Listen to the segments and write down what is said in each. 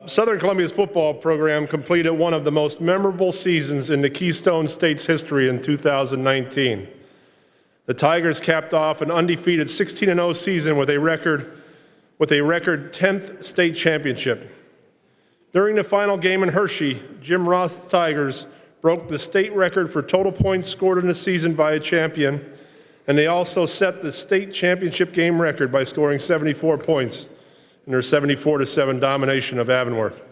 Southern Columbia's football program completed one of the most memorable seasons in the Keystone State's history in 2019. The Tigers capped off an undefeated 16-0 season with a record 10th state championship. During the final game in Hershey, Jim Roth's Tigers broke the state record for total points scored in the season by a champion, and they also set the state championship game record by scoring 74 points in their 74-7 domination of Avonworth.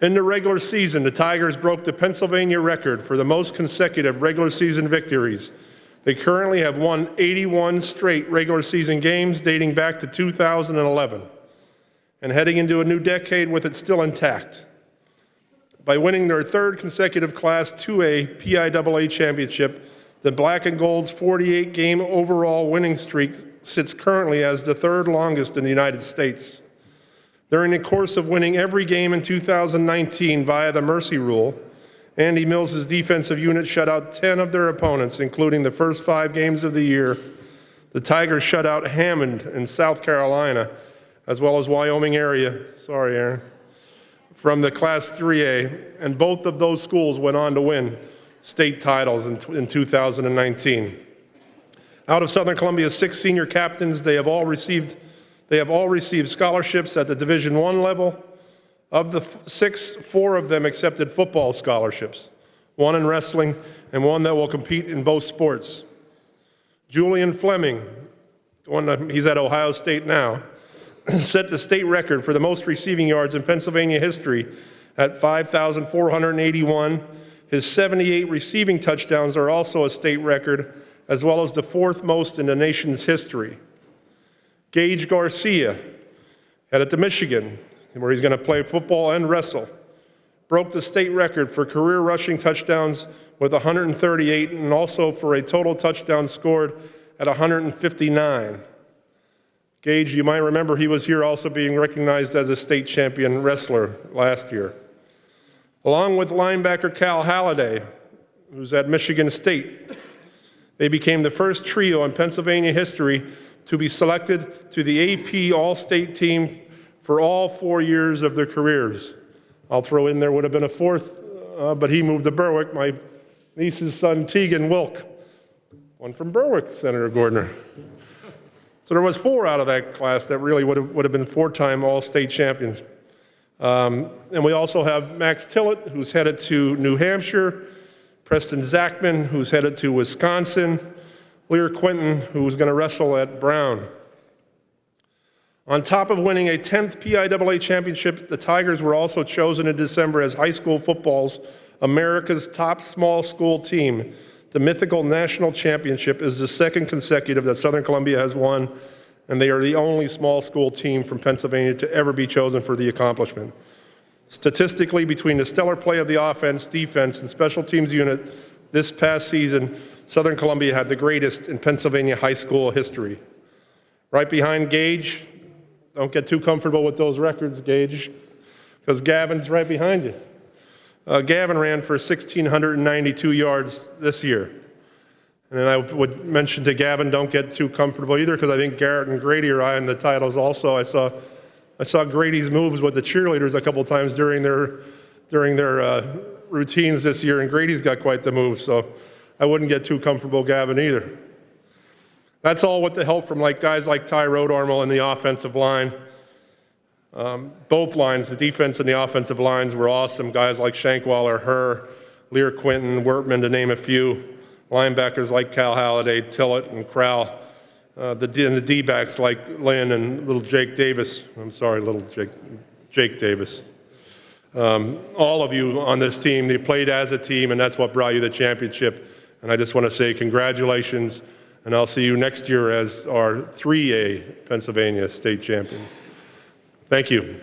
In the regular season, the Tigers broke the Pennsylvania record for the most consecutive regular season victories. They currently have won 81 straight regular season games dating back to 2011 and heading into a new decade with it still intact. By winning their third consecutive Class 2A PIAA championship, the Black and Gold's 48-game overall winning streak sits currently as the third longest in the United States. During the course of winning every game in 2019 via the Mercy Rule, Andy Mills' defensive unit shut out 10 of their opponents, including the first 5 games of the year. The Tigers shut out Hammond in South Carolina, as well as Wyoming area, sorry Aaron, from the Class 3A, and both of those schools went on to win state titles in 2019. Out of Southern Columbia's 6 senior captains, they have all received scholarships at the Division I level. Of the 6, 4 of them accepted football scholarships, 1 in wrestling and 1 that will compete in both sports. Julian Fleming, he's at Ohio State now, set the state record for the most receiving yards in Pennsylvania history at 5,481. His 78 receiving touchdowns are also a state record, as well as the 4th most in the nation's history. Gage Garcia, headed to Michigan, where he's going to play football and wrestle, broke the state record for career rushing touchdowns with 138 and also for a total touchdown scored at 159. Gage, you might remember he was here also being recognized as a state champion wrestler last year. Along with linebacker Cal Halliday, who's at Michigan State, they became the first trio in Pennsylvania history to be selected to the AP All-State team for all 4 years of their careers. I'll throw in there would have been a 4th, but he moved to Berwick. My niece's son, Tegan Wilk, one from Berwick, Senator Gordner. So there was 4 out of that class that really would have been 4-time All-State champions. And we also have Max Tillett, who's headed to New Hampshire, Preston Zachman, who's headed to Wisconsin, Lear Quinton, who's going to wrestle at Brown. On top of winning a 10th PIAA championship, the Tigers were also chosen in December as high school football's America's top small school team. The mythical national championship is the 2nd consecutive that Southern Columbia has won, and they are the only small school team from Pennsylvania to ever be chosen for the accomplishment. Statistically, between the stellar play of the offense, defense, and special teams unit this past season, Southern Columbia had the greatest in Pennsylvania high school history. Right behind Gage, don't get too comfortable with those records, Gage, because Gavin's right behind you. Gavin ran for 1,692 yards this year. And then I would mention to Gavin, don't get too comfortable either, because I think Garrett and Grady are eyeing the titles also. I saw Grady's moves with the cheerleaders a couple times during their routines this year, and Grady's got quite the move, so I wouldn't get too comfortable, Gavin, either. That's all with the help from guys like Ty Rodarmel in the offensive line. Both lines, the defense and the offensive lines, were awesome. Guys like Shankwaller, Herr, Lear Quinton, Wertman, to name a few. Linebackers like Cal Halliday, Tillett, and Crowell. And the D-backs like Lynn and little Jake Davis. I'm sorry, little Jake Davis. All of you on this team, they played as a team, and that's what brought you the championship. And I just want to say congratulations. And I'll see you next year as our 3A Pennsylvania state champion. Thank you.